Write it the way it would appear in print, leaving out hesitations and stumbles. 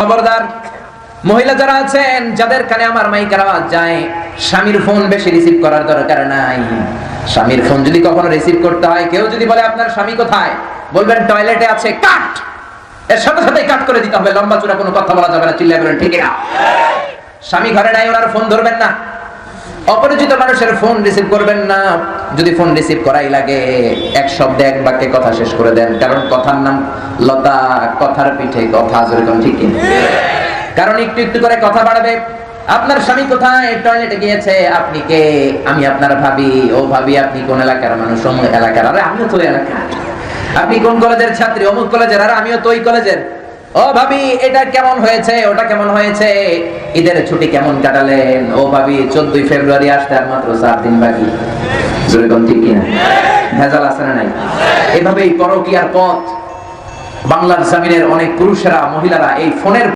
খবরদার, মহিলা যারা আছেন যাদের কানে আমার মাইকের আওয়াজ যায়, স্বামীর ফোন বেশি রিসিভ করার দরকার নাই। স্বামীর ফোন যদি কখনো রিসিভ করতে হয়, কেউ যদি বলে আপনার স্বামী কোথায়, বলবেন টয়লেটে আছে, কাট, এর সাথে সাথে কাট করে দিতে হবে। লম্বা চূড়া কোনো কথা বলা যাবে না, চিল্লায় বলেন ঠিক না? স্বামী ঘরে নাই, ওনার ফোন ধরবেন না। অপরিচিত মানুষের ফোন রিসিভ করবেন না। যদি ফোন রিসিভ করাই লাগে, এক শব্দে এক বাক্যে কথা শেষ করে দেন, কারণ কথার নাম লতা, কথার পিঠে কথা, যেরকম ঠিক কিনা? কারণ একটু একটু করে কথা বাড়বে। আপনার স্বামী কোথায়? টয়লেটে গিয়েছে। আপনি কে? আমি আপনার ভাবি। ও ভাবি, আপনি কোন এলাকার মানুষ? অমুক এলাকার। আরে আমিও তো এলাকার। আপনি কোন কলেজের ছাত্রী? অমুক কলেজের। আরে আমিও তো ওই কলেজের। ও ভাবি, এটা কেমন হয়েছে, ওটা কেমন হয়েছে, ঈদের ছুটি কেমন কাটালেন? ও ভাবি, 14 ফেব্রুয়ারি আসতে আর মাত্র 4 দিন বাকি। যেরকম ঠিক কিনা? ভেজাল আছে না নাই? এভাবেই পরকীয়ার পথ বাংলার জমিনের অনেক পুরুষেরা, মহিলারা এই ফোনের